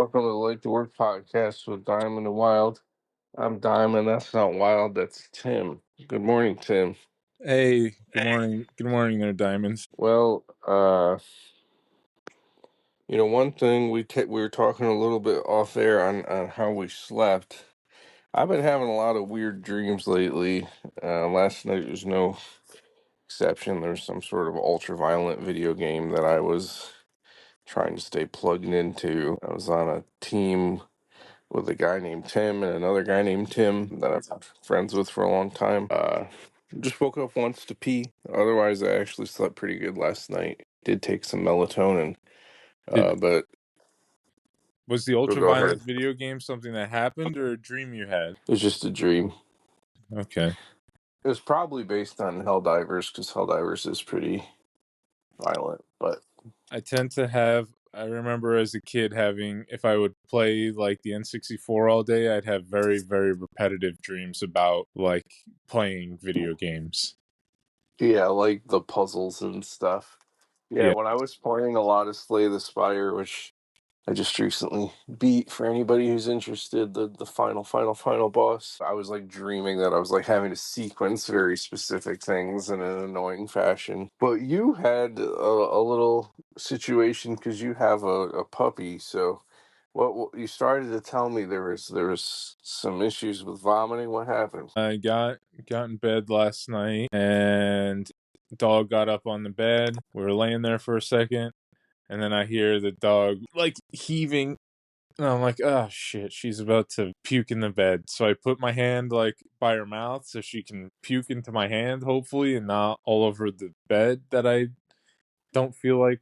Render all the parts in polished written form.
Welcome to the Like to Work podcast with Diamond and Wild. I'm Diamond. That's not Wild. That's Tim. Good morning, Tim. Hey, good morning. Good morning there, Diamonds. Well, one thing we were talking a little bit off air on how we slept. I've been having a lot of weird dreams lately. Last night was no exception. There's some sort of ultra-violent video game that I was trying to stay plugged into. I was on a team with a guy named Tim and another guy named Tim that I'm friends with for a long time. Just woke up once to pee. Otherwise, I actually slept pretty good last night. Did take some melatonin, but Was the go ahead. ultra-violent video game something that happened or a dream you had? It was just a dream. Okay. It was probably based on Helldivers because Helldivers is pretty violent, but I remember as a kid if I would play like the N64 all day, I'd have very, very repetitive dreams about like playing video games. yeah, like the puzzles and stuff. Yeah, Yeah. when I was playing a lot of Slay the Spire, which I just recently beat, for anybody who's interested, the final boss. I was like dreaming that I was like having to sequence very specific things in an annoying fashion. But you had a little situation because you have a puppy. So what you started to tell me there was some issues with vomiting. What happened? I got in bed last night and dog got up on the bed. We were laying there for a second and then I hear the dog like heaving. And I'm like, oh shit, she's about to puke in the bed. So I put my hand like by her mouth so she can puke into my hand, hopefully, and not all over the bed that I don't feel like,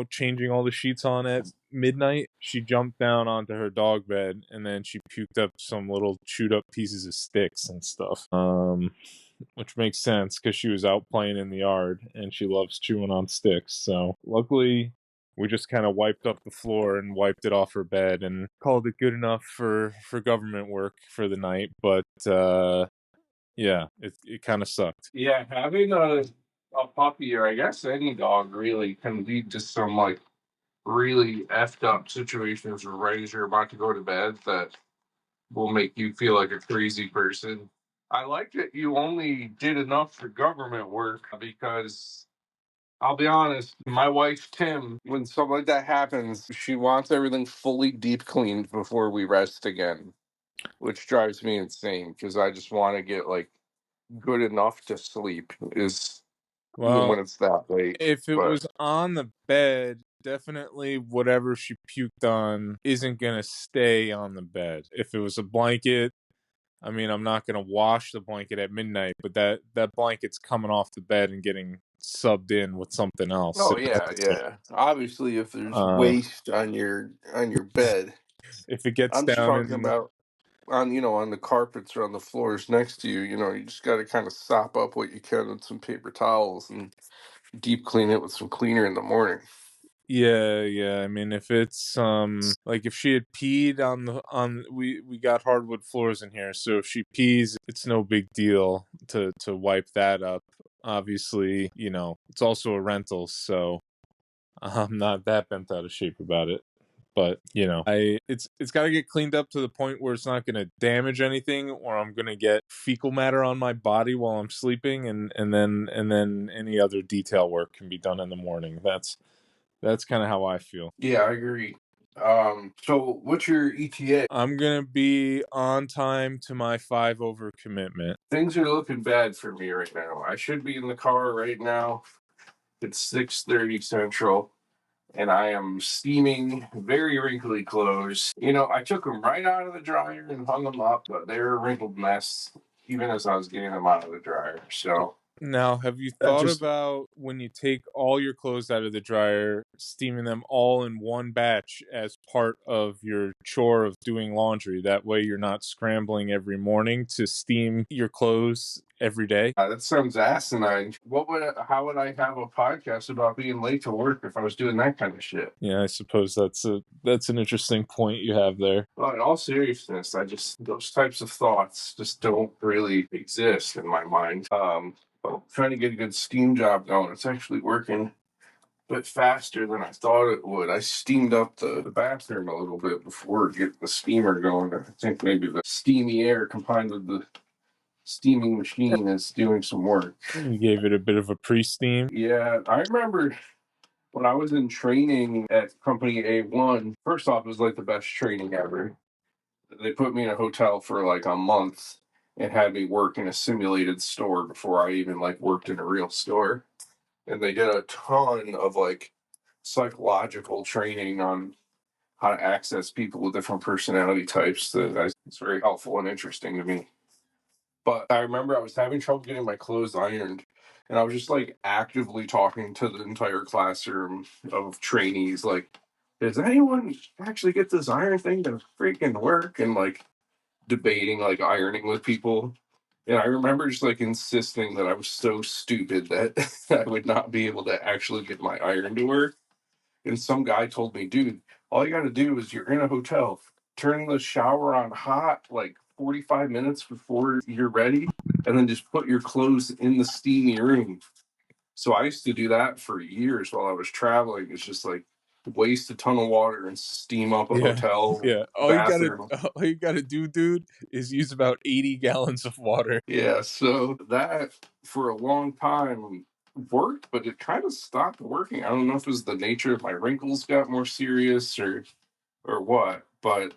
changing all the sheets on at midnight. She jumped down onto her dog bed and then she puked up some little chewed up pieces of sticks and stuff. Which makes sense because she was out playing in the yard and she loves chewing on sticks. So luckily we just kind of wiped up the floor and wiped it off her bed and called it good enough for government work for the night. But yeah, it kind of sucked. Yeah, having a puppy, or I guess any dog, really can lead to some like really effed up situations right as you're about to go to bed that will make you feel like a crazy person. I like that you only did enough for government work because I'll be honest, my wife Tim, when something like that happens, she wants everything fully deep cleaned before we rest again, which drives me insane because I just want to get like good enough to sleep is even Well, when it's that late. if it But was on the bed, definitely whatever she puked on isn't going to stay on the bed. If it was a blanket, I mean, I'm not going to wash the blanket at midnight, but that blanket's coming off the bed and getting subbed in with something else. oh So, yeah. Obviously, if there's uh, waste on your bed, if it gets I'm just down talking in the, about on the carpets or on the floors next to you. You just got to kind of sop up what you can with some paper towels and deep clean it with some cleaner in the morning. yeah, I mean, if it's like if she had peed we got hardwood floors in here, so if she pees, it's no big deal to wipe that up. Obviously, it's also a rental, so I'm not that bent out of shape about it. But it's got to get cleaned up to the point where it's not going to damage anything, or I'm going to get fecal matter on my body while I'm sleeping, and then any other detail work can be done in the morning. That's kind of how I feel. Yeah, I agree. So what's your ETA? I'm gonna be on time to my 5 over commitment. Things are looking bad for me right now. I should be in the car right now. It's 6:30 Central, and I am steaming very wrinkly clothes. I took them right out of the dryer and hung them up, but they were a wrinkled mess even as I was getting them out of the dryer. So Now, have you that thought just about when you take all your clothes out of the dryer, steaming them all in one batch as part of your chore of doing laundry? That way you're not scrambling every morning to steam your clothes every day. that sounds asinine. How would I have a podcast about being late to work if I was doing that kind of shit? Yeah, I suppose that's an interesting point you have there. Well, in all seriousness, those types of thoughts just don't really exist in my mind. Trying to get a good steam job going. It's actually working bit faster than I thought it would. I steamed up the bathroom a little bit before getting the steamer going. I think maybe the steamy air combined with the steaming machine is doing some work. You gave it a bit of a pre-steam. Yeah, I remember when I was in training at company A1, first off, it was like the best training ever. They put me in a hotel for like a month and had me work in a simulated store before I even like worked in a real store. And they did a ton of like psychological training on how to access people with different personality types. It's very helpful and interesting to me. But I remember I was having trouble getting my clothes ironed, and I was just like actively talking to the entire classroom of trainees, like, does anyone actually get this iron thing to freaking work? And like debating like ironing with people. And I remember just like insisting that I was so stupid that I would not be able to actually get my iron to work. And some guy told me, dude, all you got to do is you're in a hotel, turn the shower on hot like 45 minutes before you're ready, and then just put your clothes in the steamy room. So I used to do that for years while I was traveling. It's just like waste a ton of water and steam up a Yeah, hotel yeah. bathroom. All you gotta do, dude, is use about 80 gallons of water. Yeah, so that for a long time worked, but it kind of stopped working. I don't know if it was the nature of my wrinkles got more serious or what, but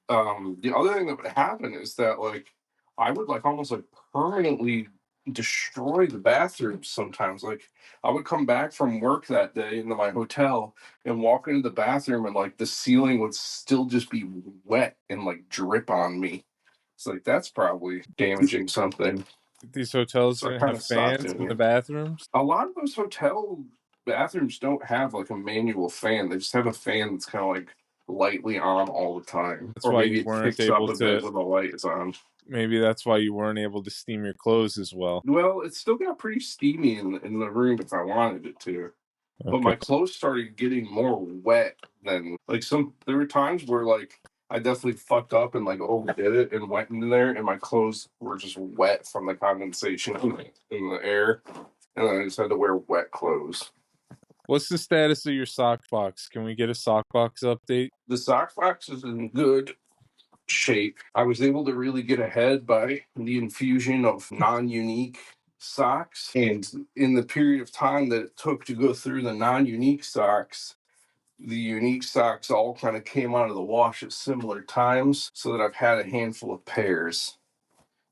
the other thing that would happen is that like I would like almost like permanently destroy the bathrooms sometimes. Like I would come back from work that day into my hotel and walk into the bathroom and like the ceiling would still just be wet and like drip on me. It's like that's probably damaging something. These hotels So I didn't kind have of stopped fans doing in the it. bathrooms. A lot of those hotel bathrooms don't have like a manual fan. They just have a fan that's kind of like lightly on all the time. That's Or why maybe you it weren't kicks up able a bit to. when the light is on. Maybe that's why you weren't able to steam your clothes as well. Well, it still got pretty steamy in the room if I wanted it to. But Okay. my clothes started getting more wet than like there were times where like I definitely fucked up and like overdid it and went in there and my clothes were just wet from the condensation in the air. And then I just had to wear wet clothes. What's the status of your sock box? Can we get a sock box update? The sock box is in good shape. I was able to really get ahead by the infusion of non unique socks. And in the period of time that it took to go through the non unique socks, the unique socks all kind of came out of the wash at similar times, so that I've had a handful of pairs.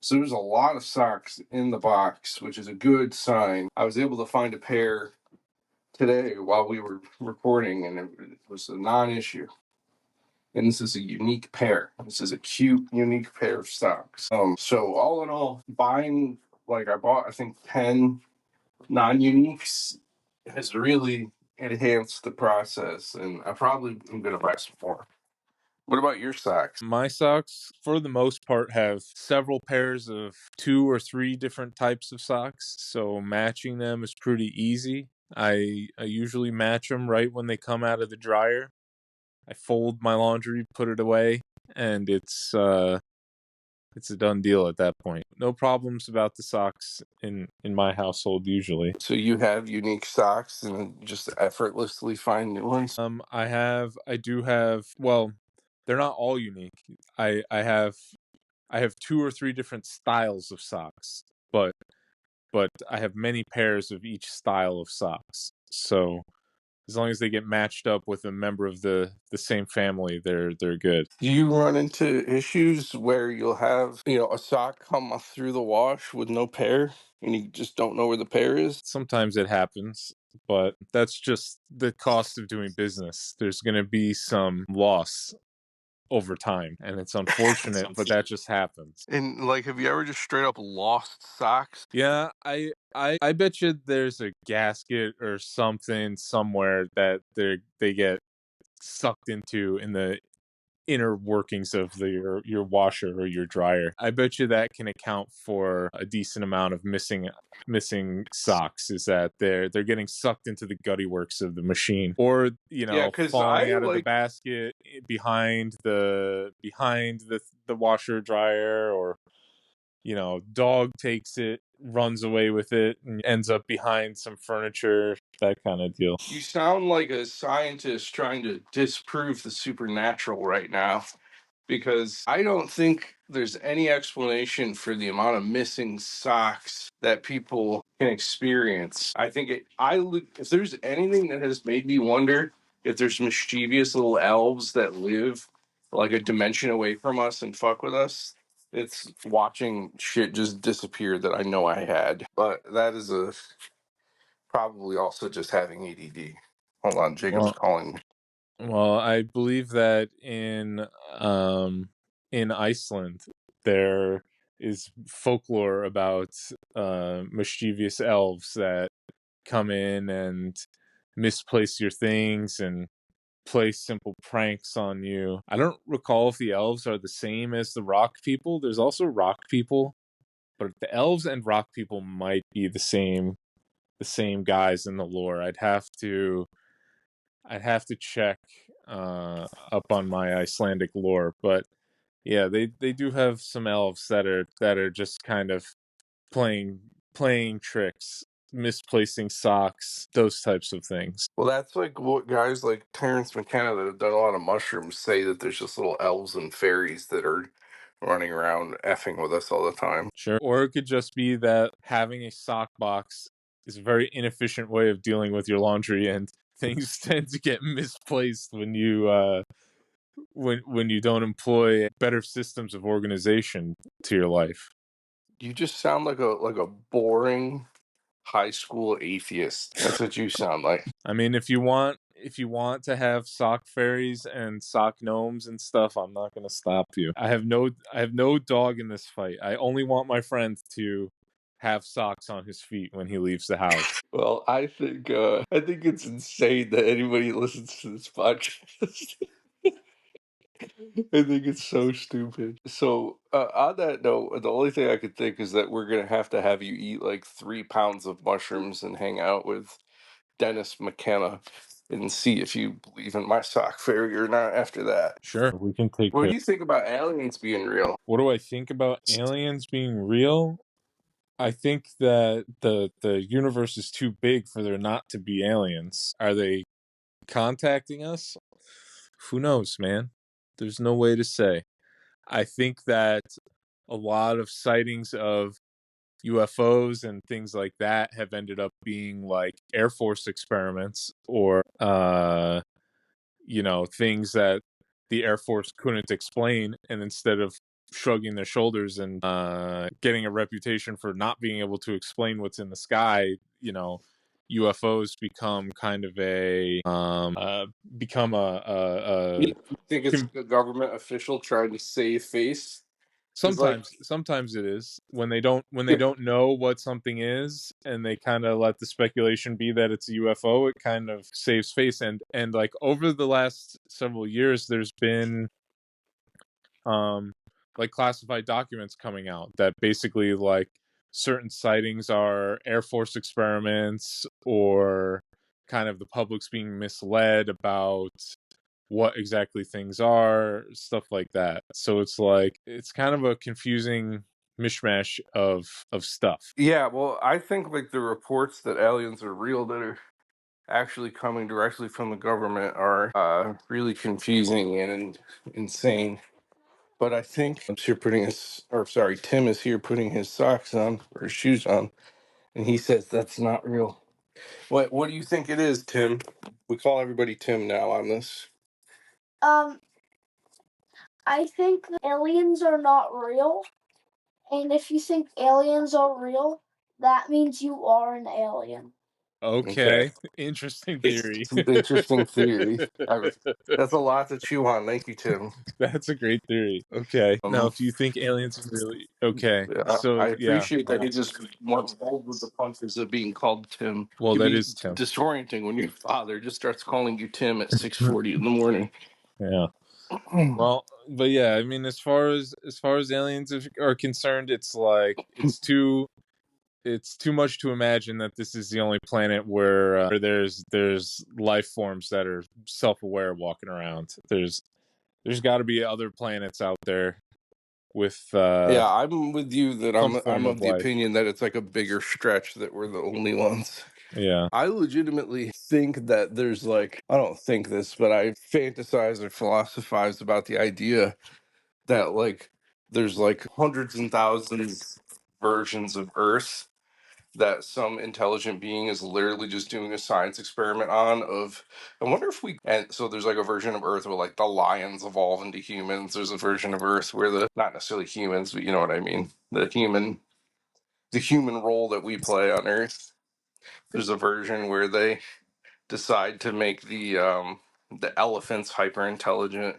So there's a lot of socks in the box, which is a good sign. I was able to find a pair today while we were recording, and it was a non issue. And this is a unique pair. This is a cute, unique pair of socks. So all in all, buying like I bought, I think 10 non-uniques has really enhanced the process, and I probably am gonna buy some more. What about your socks? My socks, for the most part, have several pairs of 2 or 3 different types of socks, so matching them is pretty easy. I usually match them right when they come out of the dryer. I fold my laundry, put it away, and it's a done deal at that point. No problems about the socks in my household usually. So you have unique socks and just effortlessly find new ones? I do have, well, they're not all unique. I have 2 or 3 different styles of socks, but I have many pairs of each style of socks. So as long as they get matched up with a member of the same family, they're good. Do you run into issues where you'll have, a sock come through the wash with no pair and you just don't know where the pair is? Sometimes it happens, but that's just the cost of doing business. There's going to be some loss over time, and it's unfortunate, but that just happens. And like, have you ever just straight up lost socks? Yeah, I bet you there's a gasket or something somewhere that they get sucked into in the inner workings of your washer or your dryer. I bet you that can account for a decent amount of missing socks, is that they're getting sucked into the gutty works of the machine, or Yeah, because falling I out of the like, basket behind the washer dryer, or dog takes it, runs away with it, and ends up behind some furniture. that kind of deal. You sound like a scientist trying to disprove the supernatural right now, because I don't think there's any explanation for the amount of missing socks that people can experience. I think if there's anything that has made me wonder if there's mischievous little elves that live like a dimension away from us and fuck with us, it's watching shit just disappear that I know I had. But that is a probably also just having ADD. Hold on, Jacob's Well, calling me. well, I believe that in Iceland there is folklore about mischievous elves that come in and misplace your things and play simple pranks on you. I don't recall if the elves are the same as the rock people. There's also rock people, but the elves and rock people might be the same guys in the lore. I'd have to check up on my Icelandic lore, but yeah, they do have some elves that are just kind of playing tricks, misplacing socks, those types of things. Well, that's like what guys like Terrence McKenna that have done a lot of mushrooms say, that there's just little elves and fairies that are running around effing with us all the time. Sure. Or it could just be that having a sock box is a very inefficient way of dealing with your laundry, and things tend to get misplaced when you don't employ better systems of organization to your life. You just sound like a boring high school atheist. That's what you sound like. I mean, if you want to have sock fairies and sock gnomes and stuff, I'm not going to stop you. I have no dog in this fight. I only want my friend to have socks on his feet when he leaves the house. Well, I think it's insane that anybody listens to this podcast. I think it's so stupid. So, on that note, the only thing I could think is that we're gonna have to have you eat like 3 pounds of mushrooms and hang out with Dennis McKenna and see if you believe in my sock fairy or not after that. Sure, we can take What care. do you think about aliens being real? What do I think about aliens being real? I think that the universe is too big for there not to be aliens. Are they contacting us? Who knows, man? There's no way to say. I think that a lot of sightings of UFOs and things like that have ended up being like Air Force experiments or things that the Air Force couldn't explain, and instead of shrugging their shoulders and getting a reputation for not being able to explain what's in the sky, UFOs become kind of a become You think it's com- a government official trying to save face? Because like, sometimes it is when they don't know what something is, and they kind of let the speculation be that it's a UFO. It kind of saves face, and like over the last several years there's been um like classified documents coming out that basically like certain sightings are Air Force experiments, or kind of the public's being misled about what exactly things are, stuff like that. So it's like it's kind of a confusing mishmash of stuff. yeah, well, I think like the reports that aliens are real that are actually coming directly from the government are really confusing and insane. But I think Tim is here putting his socks on or his shoes on, and he says that's not real. What do you think it is, Tim? We call everybody Tim now on this. Um, I think that aliens are not real. And if you think aliens are real, that means you are an alien. Okay. Okay, interesting It's theory. an interesting theory. That's a lot to chew on. Thank you, Tim. That's a great theory. Okay, now Um, if you think aliens are really okay, I so yeah, appreciate that he just wants rolled with the punches of being called Tim. It well can that be is Tim. disorienting when your father just starts calling you Tim at 6:40 in the morning. Yeah. Well, but yeah, I mean, as far as aliens are concerned, it's like it's too much to imagine that this is the only planet where there's life forms that are self-aware walking around. There's got to be other planets out there with Yeah, I'm with you that some I'm form of of the life. opinion that it's like a bigger stretch that we're the only ones. Yeah. I legitimately think that there's like, I don't think this, but I fantasize or philosophize about the idea that like there's like hundreds and thousands versions of Earth that some intelligent being is literally just doing a science experiment on of I wonder if we and so there's like a version of Earth where like the lions evolve into humans. There's a version of Earth where the not necessarily humans, but you know what I mean. The human role that we play on Earth. There's a version where they decide to make the elephants hyper intelligent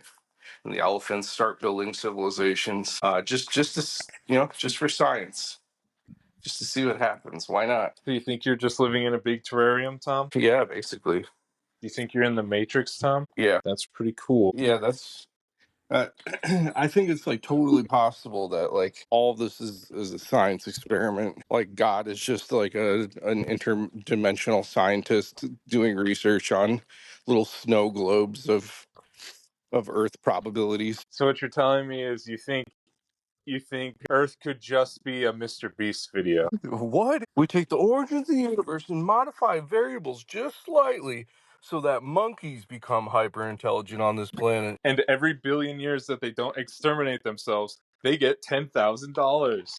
and the elephants start building civilizations just to just for science, just to see what happens. Why not? So you think you're just living in a big terrarium, Tom? Yeah, basically. You think you're in the Matrix, Tom? Yeah, That's pretty cool. yeah, that's I think it's like totally possible that like all of this is a science experiment. Like God is just like an interdimensional scientist doing research on little snow globes of Earth probabilities. So what you're telling me is you think Earth could just be a Mr. Beast video. What? We take the origins of the universe and modify variables just slightly so that monkeys become hyper intelligent on this planet. And every billion years that they don't exterminate themselves, they get $10,000.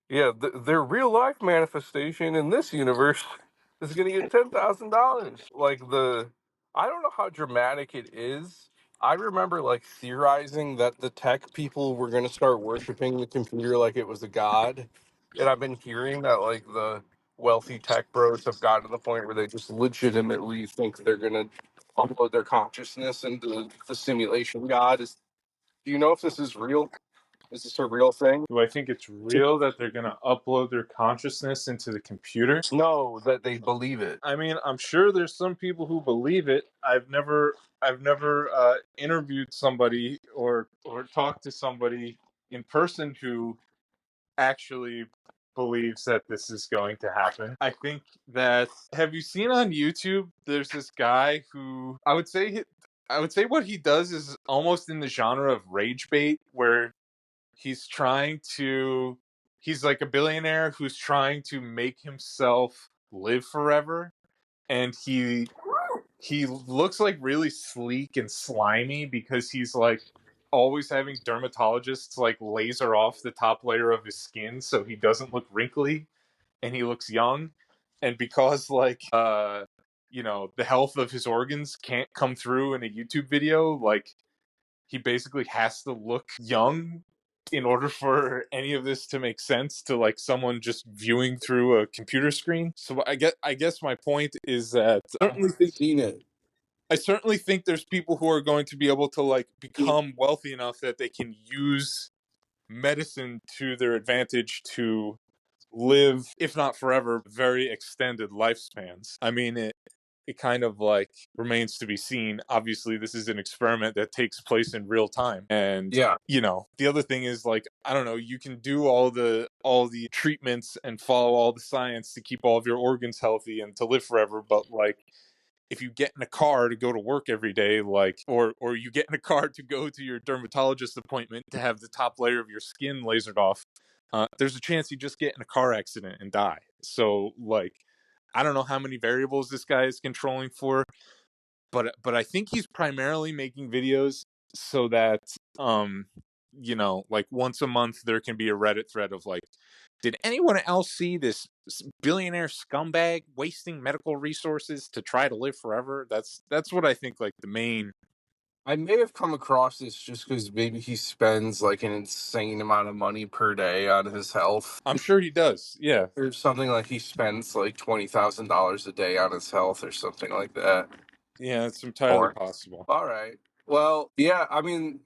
Yeah, their real life manifestation in this universe is going to get $10,000. I don't know how dramatic it is. I remember like theorizing that the tech people were going to start worshiping the computer like it was a god, and I've been hearing that like the wealthy tech bros have gotten to the point where they just legitimately think they're going to upload their consciousness into the simulation god. Do you know if this is real? Is this a real thing? Do I think it's real that they're going to upload their consciousness into the computer? No, that they believe it. I mean, I'm sure there's some people who believe it. I've never interviewed somebody or talked to somebody in person who actually believes that this is going to happen. I think that have you seen on YouTube there's this guy who I would say what he does is almost in the genre of rage bait where he's trying to he's like a billionaire who's trying to make himself live forever and he looks like really sleek and slimy because he's like always having dermatologists like laser off the top layer of his skin so he doesn't look wrinkly and he looks young and because the health of his organs can't come through in a YouTube video, like he basically has to look young in order for any of this to make sense to like someone just viewing through a computer screen. So I guess my point is that Seen it. I certainly think there's people who are going to be able to like become wealthy enough that they can use medicine to their advantage to live, if not forever, very extended lifespans. I mean, it kind of like remains to be seen. Obviously, this is an experiment that takes place in real time. And Yeah. the other thing is like, I don't know, you can do all the treatments and follow all the science to keep all of your organs healthy and to live forever, but like if you get in a car to go to work every day, like or you get in a car to go to your dermatologist appointment to have the top layer of your skin lasered off, there's a chance you just get in a car accident and die. So like I don't know how many variables this guy is controlling for, but I think he's primarily making videos so that like once a month there can be a Reddit thread of like, did anyone else see this billionaire scumbag wasting medical resources to try to live forever? That's what I think like the main. I may have come across this just because maybe he spends like an insane amount of money per day on his health. I'm sure he does. Yeah. Or something like he spends like $20,000 a day on his health or something like that. Yeah, it's entirely Or possible. all right. Well, yeah, I mean,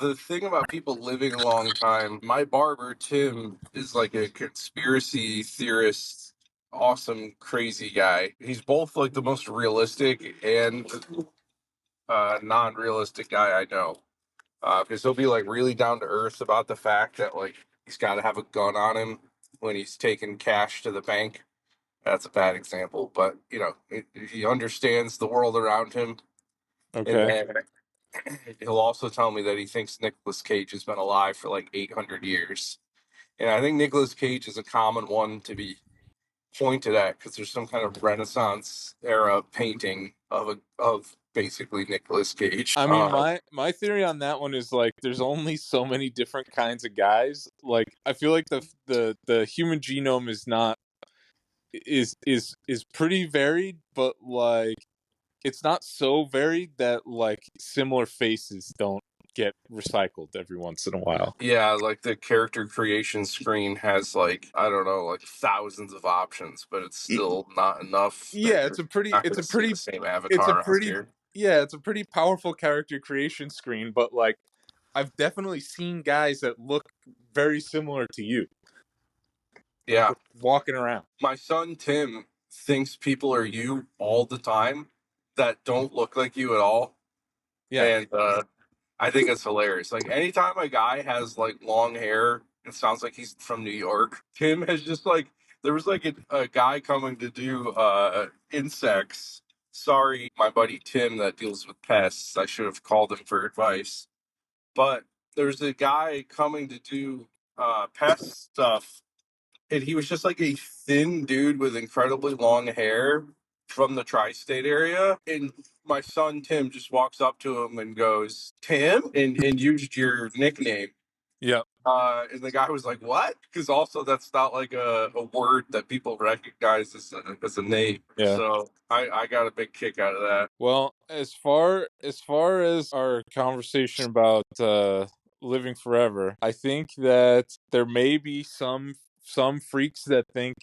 the thing about people living a long time, my barber Tim is like a conspiracy theorist, awesome, crazy guy. He's both like the most realistic and non-realistic guy I know. Because he'll be like really down to earth about the fact that like he's got to have a gun on him when he's taking cash to the bank. That's a bad example, but he understands the world around him, and Okay. then he'll also tell me that he thinks Nicolas Cage has been alive for like 800 years. And I think Nicolas Cage is a common one to be pointed at because there's some kind of Renaissance era painting of basically Nicolas Cage. I mean, my theory on that one is like there's only so many different kinds of guys. Like I feel like the human genome is not is pretty varied, but like it's not so varied that like similar faces don't get recycled every once in a while. Yeah, like the character creation screen has like I don't know, like thousands of options, but it's still not enough. Yeah, You're not going to see the same it's a avatar out pretty here. yeah, it's a pretty powerful character creation screen, but like I've definitely seen guys that look very similar to you Yeah, walking around. my son Tim thinks people are you all the time that don't look like you at all, Yeah. and I think it's hilarious. Like anytime a guy has like long hair, it sounds like he's from New York. Tim has just like there was like a guy coming to do insects. Sorry, my buddy Tim that deals with pests. I should have called him for advice. But there's a guy coming to do pest stuff, and he was just like a thin dude with incredibly long hair from the tri-state area. And my son Tim just walks up to him and goes, "Tim," and used your nickname. Yeah. And the guy was like, "What?" Because also that's not like a word that people recognize as a name. Yeah. So I got a big kick out of that. Well, as far as our conversation about living forever, I think that there may be some freaks that think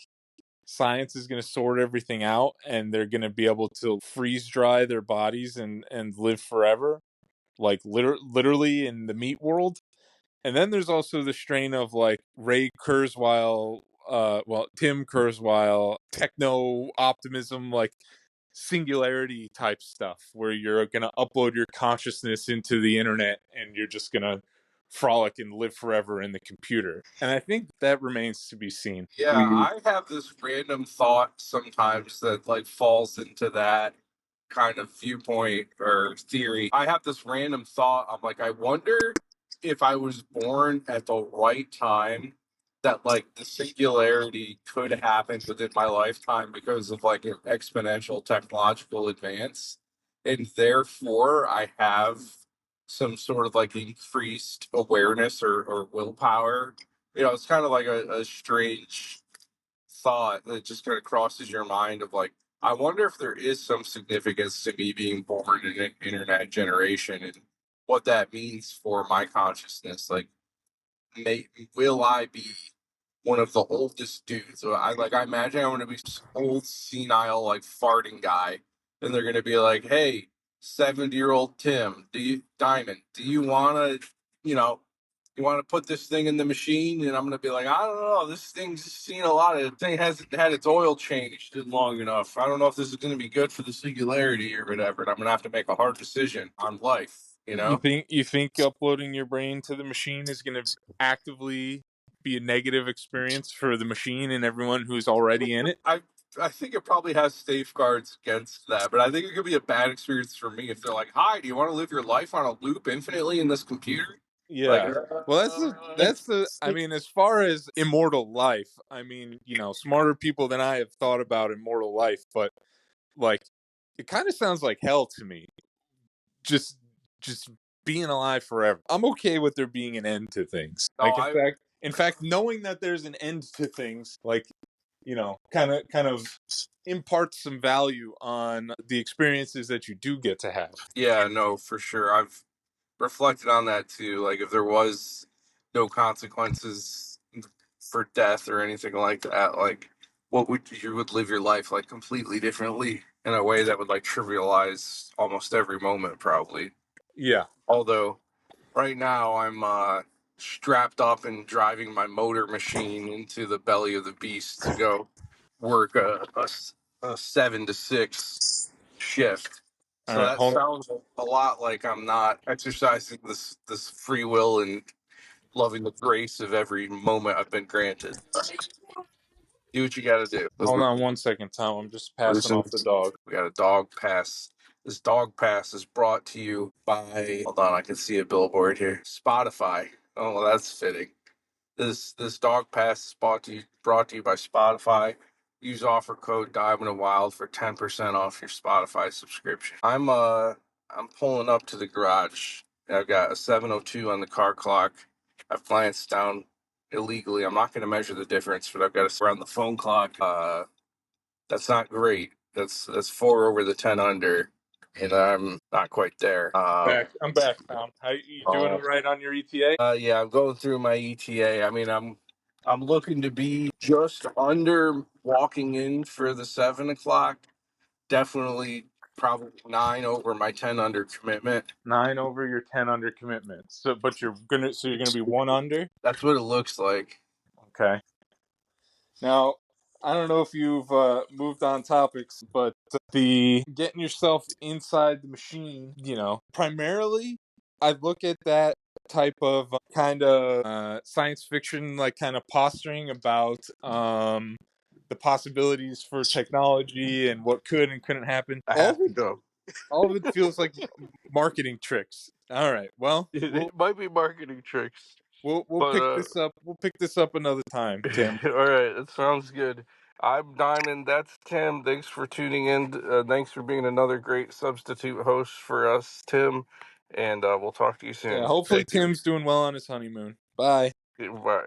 science is going to sort everything out and they're going to be able to freeze dry their bodies and live forever, like literally in the meat world. And then there's also the strain of like Ray Kurzweil, Tim Kurzweil, techno optimism, like singularity type stuff, where you're gonna upload your consciousness into the internet and you're just gonna frolic and live forever in the computer. And I think that remains to be seen. Yeah, I have this random thought sometimes that like falls into that kind of viewpoint or theory. I have this random thought. I'm like, I wonder if I was born at the right time that like the singularity could happen within my lifetime because of like an exponential technological advance. And therefore I have some sort of like increased awareness or willpower. You know, it's kind of like a strange thought that just kind of crosses your mind of like, I wonder if there is some significance to me being born in an internet generation and what that means for my consciousness. Like, may, will I be one of the oldest dudes? So I imagine I'm going to be this old senile like farting guy, and they're going to be like, "Hey, 70-year-old Tim, do you want to, you know, you want to put this thing in the machine?" And I'm going to be like, "I don't know. This thing's seen a lot of. The thing hasn't had its oil changed in long enough. I don't know if this is going to be good for the singularity or whatever. And I'm going to have to make a hard decision on life. You You know?" think you think uploading your brain to the machine is going to actively be a negative experience for the machine and everyone who's already in it? I think it probably has safeguards against that, but I think it could be a bad experience for me if they're like, "Hi, do you want to live your life on a loop infinitely in this computer?" Like, Yeah. Well, that's the I mean, as far as immortal life, I mean, smarter people than I have thought about immortal life, but like it kind of sounds like hell to me. Just just being alive forever. I'm okay with there being an end to things. no, Like I in fact, knowing that there's an end to things, like, kind of imparts some value on the experiences that you do get to have. yeah, no, for sure. I've reflected on that too. Like, if there was no consequences for death or anything like that, like, what would you would live your life like completely differently in a way that would like trivialize almost every moment, probably. Yeah. Although right now I'm strapped up and driving my motor machine into the belly of the beast to go work a 7 to 6 shift. All So right. that sounds a lot like I'm not exercising this free will and loving the grace of every moment I've been granted. Do what you got to do. Hold on one second, Tom. I'm just passing off the dog. We got a dog pass. This dog pass is brought to you by, hold on, I can see a billboard here. Spotify. Oh, well, that's fitting. This dog pass is brought to you by Spotify. Use offer code Diamond and Wild for 10% off your Spotify subscription. I'm pulling up to the garage. I've got a 7:02 on the car clock. I've glanced down illegally. I'm not going to measure the difference, but I've got to around the phone clock. That's not great. That's 4 over the 10 under, and I'm not quite there. I'm back, Tom. How you doing all right on your ETA? Yeah, I'm going through my ETA. I mean, I'm looking to be just under walking in for the 7 o'clock. Definitely, probably 9 over my 10 under commitment. 9 over your 10 under commitment. So you're gonna be 1 under? That's what it looks like. Okay. Now, I don't know if you've moved on topics, but the getting yourself inside the machine, primarily I look at that type of kind of science fiction, like kind of posturing about the possibilities for technology and what could and couldn't happen. I have to go. All of it feels like marketing tricks. All right, well, It might be marketing tricks. we'll But, pick this up. We'll pick this up another time, Tim. All right, that sounds good. I'm Diamond. That's Tim. Thanks for tuning in. Thanks for being another great substitute host for us, Tim. And we'll talk to you soon. Yeah, hopefully Thank you. Tim's doing well on his honeymoon. Bye. Bye.